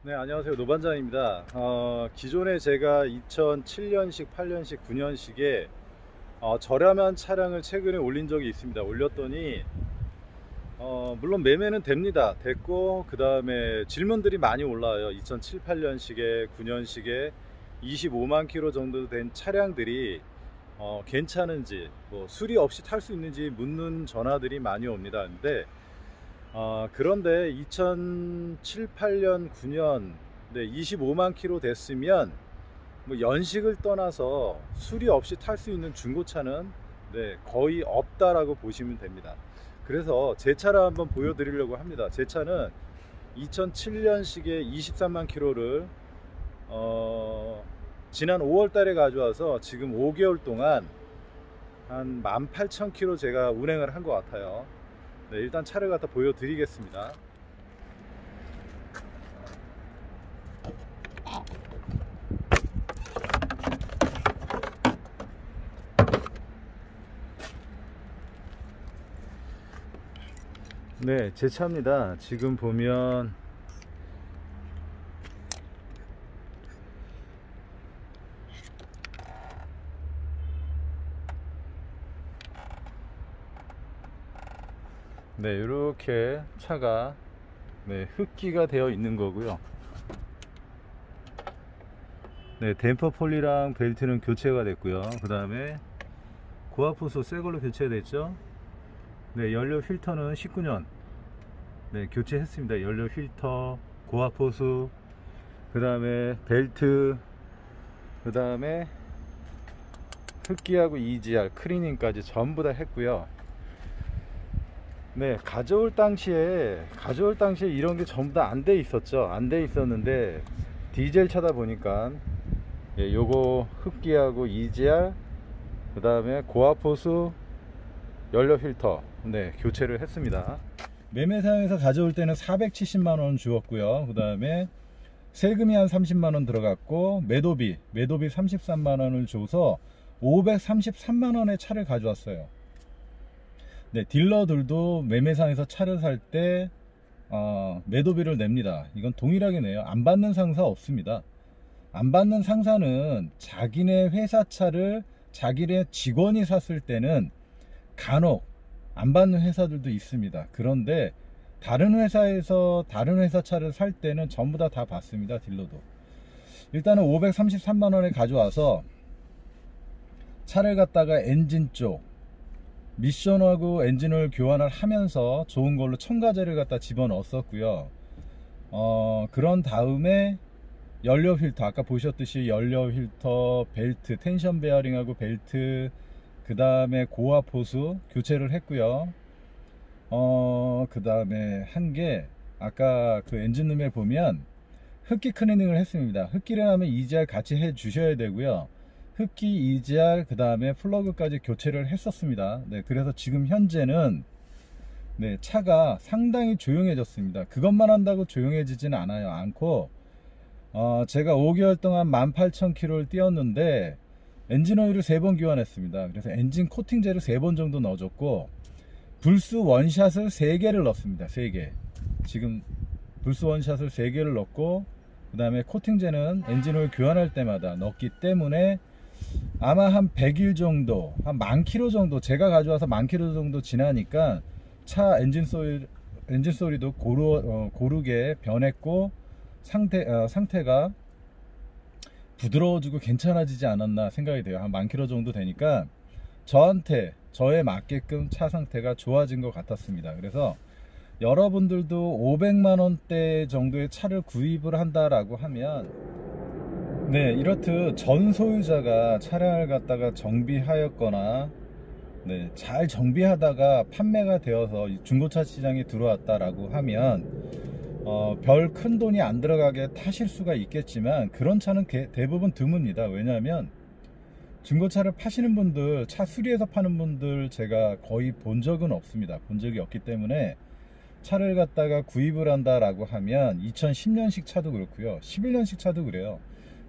네, 안녕하세요. 노반장입니다. 기존에 제가 2007년식, 8년식, 9년식에 저렴한 차량을 최근에 올린 적이 있습니다. 올렸더니 물론 매매는 됩니다. 됐고, 그 다음에 질문들이 많이 올라와요. 2007, 8년식에, 9년식에 25만 킬로 정도 된 차량들이 괜찮은지, 뭐 수리 없이 탈 수 있는지 묻는 전화들이 많이 옵니다. 근데 그런데 2007, 8년, 9년 25만 킬로 됐으면 뭐 연식을 떠나서 수리 없이 탈 수 있는 중고차는 거의 없다라고 보시면 됩니다. 그래서 제 차를 한번 보여드리려고 합니다. 제 차는 2007년식의 23만 킬로를 지난 5월 달에 가져와서 지금 5개월 동안 한 18,000킬로 제가 운행을 한 것 같아요. 일단 차를 갖다 보여드리겠습니다. 네, 제 차입니다. 지금 보면 이렇게 차가 흡기가 되어 있는 거고요. 댐퍼 폴리랑 벨트는 교체가 됐고요. 그 다음에 고압호수 새걸로 교체됐죠. 연료 필터는 19년 교체했습니다. 연료 필터, 고압호수, 그 다음에 벨트, 그 다음에 흡기하고 EGR 클리닝까지 전부 다 했고요. 가져올 당시에 이런 게 전부 다 안 돼 있었죠. 안 돼 있었는데 디젤 차다 보니까 요거 흡기하고 EGR, 그 다음에 고압호수, 연료 필터 교체를 했습니다. 매매상에서 가져올 때는 470만원 주었고요. 그 다음에 세금이 한 30만원 들어갔고 매도비 33만원을 줘서 533만원의 차를 가져왔어요. 딜러들도 매매상에서 차를 살 때 매도비를 냅니다. 이건 동일하게 내요. 안 받는 상사 없습니다. 안 받는 상사는 자기네 회사 차를 자기네 직원이 샀을 때는 간혹 안 받는 회사들도 있습니다. 그런데 다른 회사 차를 살 때는 전부 다 받습니다. 딜러도. 일단은 533만원에 가져와서 차를 갖다가 엔진 쪽 미션하고 엔진을 교환을 하면서 좋은 걸로 첨가제를 갖다 집어넣었었고요. 그런 다음에 연료 필터, 아까 보셨듯이 연료 필터, 벨트, 텐션 베어링하고 벨트, 그 다음에 고압 호수 교체를 했고요. 그 다음에 한 게 아까 그 엔진룸에 보면 흡기 클리닝을 했습니다. 흡기를 하면 EGR 같이 해 주셔야 되고요. 흡기, EGR, 그 다음에 플러그까지 교체를 했었습니다. 그래서 지금 현재는 차가 상당히 조용해졌습니다. 그것만 한다고 조용해지지는 않고 제가 5개월 동안 18,000km를 뛰었는데 엔진오일을 3번 교환했습니다. 그래서 엔진 코팅제를 3번 정도 넣어줬고 불스 원샷을 3개를 넣었습니다. 3개. 지금 불스 원샷을 3개를 넣었고 그 다음에 코팅제는 엔진오일 교환할 때마다 넣었기 때문에 아마 한 100일 정도, 한 10,000km 정도, 제가 가져와서 10,000km 정도 지나니까 차 엔진 소리도 고르게 변했고 상태가 부드러워지고 괜찮아지지 않았나 생각이 돼요. 한 10,000km 정도 되니까 저에 맞게끔 차 상태가 좋아진 것 같았습니다. 그래서 여러분들도 500만원대 정도의 차를 구입을 한다라고 하면 이렇듯 전 소유자가 차량을 갖다가 정비하였거나 잘 정비하다가 판매가 되어서 중고차 시장에 들어왔다라고 하면 별 큰 돈이 안 들어가게 타실 수가 있겠지만 그런 차는 대부분 드뭅니다. 왜냐하면 중고차를 파시는 분들, 차 수리해서 파는 분들 제가 거의 본 적은 없습니다. 본 적이 없기 때문에 차를 갖다가 구입을 한다라고 하면 2010년식 차도 그렇고요, 11년식 차도 그래요.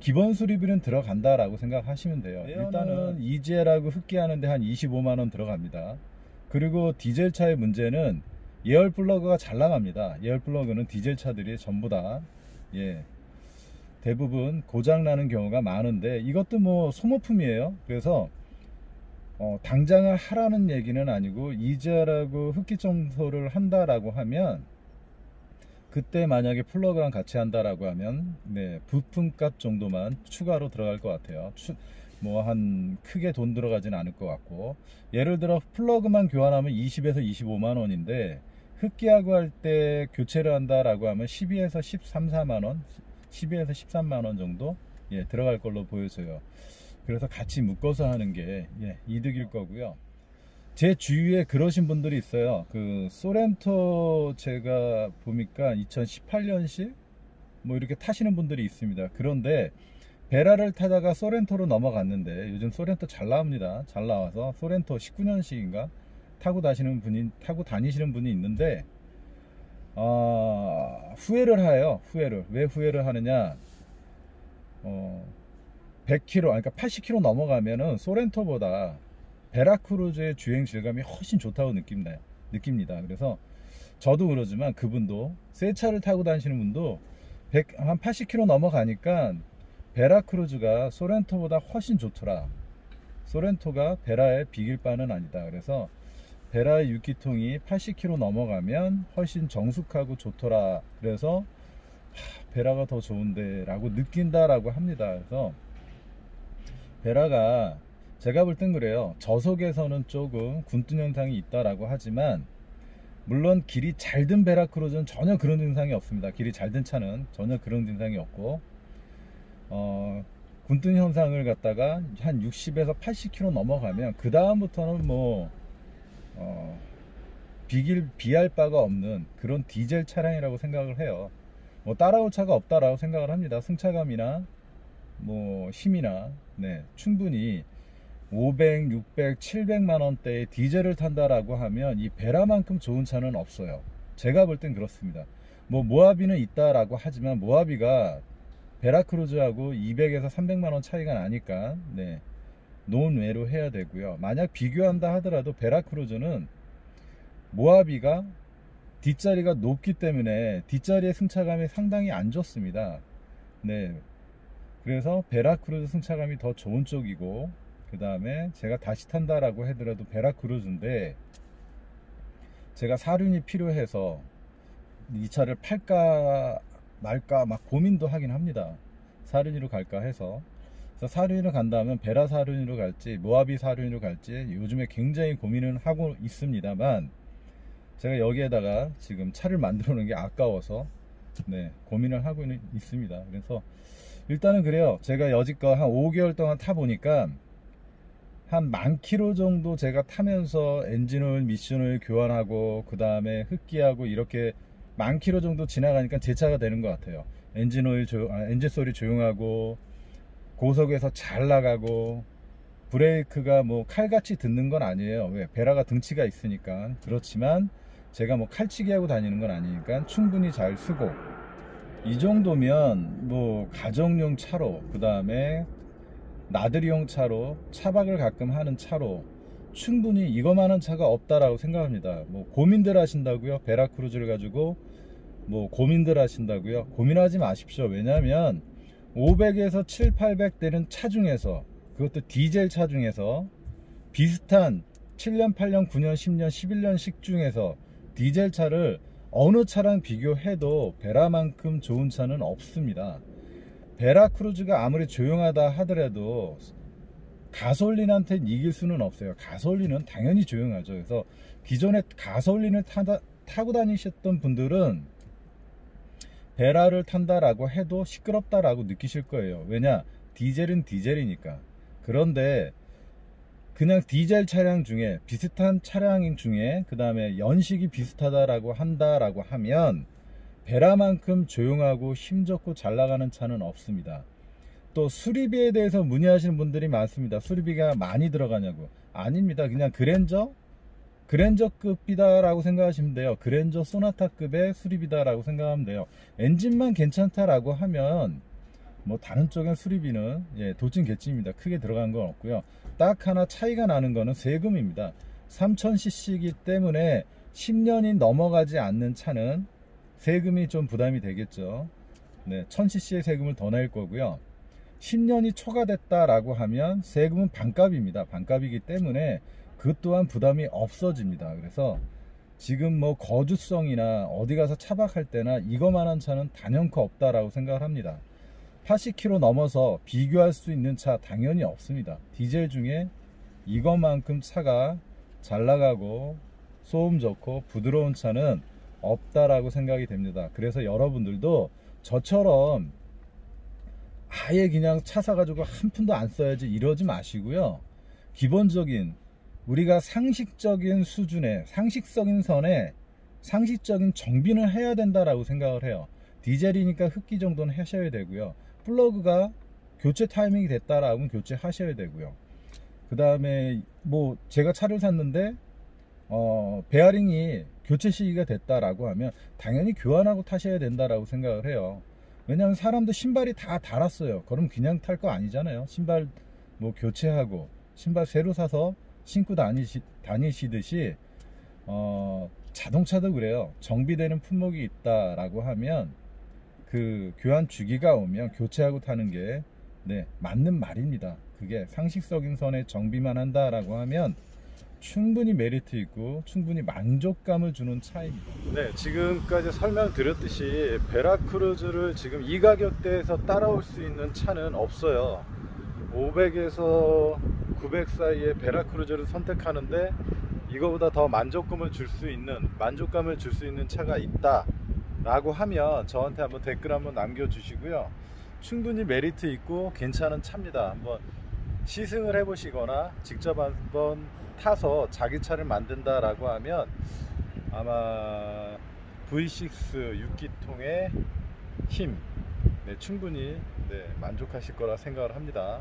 기본 수리비는 들어간다라고 생각하시면 돼요. 일단은 EGL하고 흡기하는데 한 25만원 들어갑니다. 그리고 디젤 차의 문제는 예열 플러그가 잘 나갑니다. 예열 플러그는 디젤 차들이 전부 다 예, 대부분 고장 나는 경우가 많은데, 이것도 뭐 소모품이에요. 그래서 당장을 하라는 얘기는 아니고, 이자라고 흡기 청소를 한다라고 하면, 그때 만약에 플러그랑 같이 한다라고 하면, 네, 부품값 정도만 추가로 들어갈 것 같아요. 뭐 한 크게 돈 들어가진 않을 것 같고, 예를 들어 플러그만 교환하면 20에서 25만 원인데, 흡기하고 할 때 교체를 한다라고 하면 12에서 13, 14만 원, 12에서 13만 원 정도, 예, 들어갈 걸로 보여져요. 그래서 같이 묶어서 하는 게, 예, 이득일 거고요. 제 주위에 그러신 분들이 있어요. 그 소렌토 제가 보니까 2018년식 뭐 이렇게 타시는 분들이 있습니다. 그런데 베라를 타다가 소렌토로 넘어갔는데, 요즘 소렌토 잘 나옵니다. 잘 나와서 소렌토 19년식인가 타고 다니시는 분이 있는데, 후회를 해요. 왜 후회를 하느냐? 100km, 그러니까 80km 넘어가면은 소렌토보다 베라크루즈의 주행 질감이 훨씬 좋다고 느낍니다. 그래서 저도 그러지만, 그분도, 새 차를 타고 다니시는 분도 한 80km 넘어가니까 베라크루즈가 소렌토보다 훨씬 좋더라. 소렌토가 베라에 비길 바는 아니다. 그래서 베라의 6기통이 80km 넘어가면 훨씬 정숙하고 좋더라. 그래서 베라가 더 좋은데 라고 느낀다라고 합니다. 그래서 베라가 제가 볼 땐 그래요. 저속에서는 조금 굼뜬 현상이 있다라고 하지만, 물론 길이 잘 든 베라크루즈는 전혀 그런 증상이 없습니다. 길이 잘 든 차는 전혀 그런 증상이 없고, 굼뜬 현상을 갖다가 한 60에서 80km 넘어가면 그 다음부터는 뭐 비할 바가 없는 그런 디젤 차량이라고 생각을 해요. 뭐 따라올 차가 없다라고 생각을 합니다. 승차감이나 뭐 힘이나, 네, 충분히 500, 600, 700만 원대의 디젤을 탄다라고 하면 이 베라만큼 좋은 차는 없어요. 제가 볼 땐 그렇습니다. 뭐 모하비는 있다라고 하지만, 모하비가 베라크루즈하고 200에서 300만 원 차이가 나니까, 네, 논외로 해야 되고요. 만약 비교한다 하더라도 베라크루즈는 모하비가 뒷자리가 높기 때문에 뒷자리의 승차감이 상당히 안 좋습니다. 네, 그래서 베라크루즈 승차감이 더 좋은 쪽이고, 그 다음에 제가 다시 탄다라고 하더라도 베라크루즈인데, 제가 사륜이 필요해서 이 차를 팔까 말까 막 고민도 하긴 합니다. 사륜이로 갈까 해서. 그래서 사륜이로 간다면 베라 사륜이로 갈지 모하비 사륜이로 갈지 요즘에 굉장히 고민을 하고 있습니다만, 제가 여기에다가 지금 차를 만들어 놓은 게 아까워서, 네, 고민을 하고 있습니다. 그래서 일단은 그래요. 제가 여지껏 한 5개월 동안 타보니까 한 10,000km 정도 제가 타면서 엔진오일, 미션오일 교환하고, 그 다음에 흡기하고, 이렇게 10,000km 정도 지나가니까 제 차가 되는 것 같아요. 엔진 소리 조용하고, 고속에서 잘 나가고, 브레이크가 뭐 칼같이 듣는 건 아니에요. 왜? 베라가 등치가 있으니까. 그렇지만 제가 뭐 칼치기 하고 다니는 건 아니니까 충분히 잘 쓰고, 이 정도면 뭐 가정용 차로, 그 다음에 나들이용 차로, 차박을 가끔 하는 차로 충분히 이거만한 차가 없다라고 생각합니다. 뭐 고민들 하신다고요? 베라크루즈를 가지고 뭐 고민들 하신다고요? 고민하지 마십시오. 왜냐하면 500에서 7, 800 되는 차 중에서, 그것도 디젤 차 중에서, 비슷한 7년, 8년, 9년, 10년, 11년식 중에서 디젤 차를 어느 차랑 비교해도 베라만큼 좋은 차는 없습니다. 베라크루즈가 아무리 조용하다 하더라도 가솔린한테 이길 수는 없어요. 가솔린은 당연히 조용하죠. 그래서 기존에 가솔린을 타고 다니셨던 분들은 베라를 탄다라고 해도 시끄럽다라고 느끼실 거예요. 왜냐? 디젤은 디젤이니까. 그런데 그냥 디젤 차량 중에, 비슷한 차량 중에, 그 다음에 연식이 비슷하다라고 한다라고 하면 베라만큼 조용하고 힘좋고 잘 나가는 차는 없습니다. 또 수리비에 대해서 문의하시는 분들이 많습니다. 수리비가 많이 들어가냐고. 아닙니다. 그냥 그랜저급이다 라고 생각하시면 돼요. 그랜저 소나타급의 수리비다 라고 생각하면 돼요. 엔진만 괜찮다라고 하면 뭐 다른 쪽엔 수리비는, 예, 도찐개찐입니다. 크게 들어간 건 없고요. 딱 하나 차이가 나는 거는 세금입니다. 3000cc이기 때문에 10년이 넘어가지 않는 차는 세금이 좀 부담이 되겠죠. 네, 1000cc의 세금을 더 낼 거고요. 10년이 초과됐다라고 하면 세금은 반값입니다. 반값이기 때문에 그 또한 부담이 없어집니다. 그래서 지금 뭐 거주성이나 어디 가서 차박할 때나 이거만한 차는 단연코 없다라고 생각을 합니다. 80km 넘어서 비교할 수 있는 차 당연히 없습니다. 디젤 중에 이것만큼 차가 잘 나가고 소음 좋고 부드러운 차는 없다라고 생각이 됩니다. 그래서 여러분들도 저처럼 아예 그냥 차 사가지고 한 푼도 안 써야지 이러지 마시고요. 기본적인 우리가 상식적인 수준의 상식적인 선에 상식적인 정비는 해야 된다라고 생각을 해요. 디젤이니까 흡기 정도는 하셔야 되고요. 플러그가 교체 타이밍이 됐다라고 하면 교체 하셔야 되고요. 그 다음에 뭐 제가 차를 샀는데 베어링이 교체 시기가 됐다라고 하면 당연히 교환하고 타셔야 된다라고 생각을 해요. 왜냐하면 사람도 신발이 다 닳았어요. 그럼 그냥 탈 거 아니잖아요. 신발 뭐 교체하고 신발 새로 사서 신고 다니시듯이 자동차도 그래요. 정비되는 품목이 있다라고 하면 그 교환 주기가 오면 교체하고 타는 게 네, 맞는 말입니다. 그게 상식적인 선에 정비만 한다라고 하면 충분히 메리트 있고 충분히 만족감을 주는 차입니다. 네, 지금까지 설명드렸듯이 베라크루즈를 지금 이 가격대에서 따라올 수 있는 차는 없어요. 500에서 900 사이에 베라크루즈를 선택하는데 이거보다 더 만족감을 줄 수 있는 차가 있다 라고 하면 저한테 한번 댓글 한번 남겨주시고요. 충분히 메리트 있고 괜찮은 차입니다. 한번 시승을 해보시거나 직접 한번 타서 자기 차를 만든다 라고 하면 아마 V6 6기통의 힘, 네, 충분히 네, 만족하실 거라 생각을 합니다.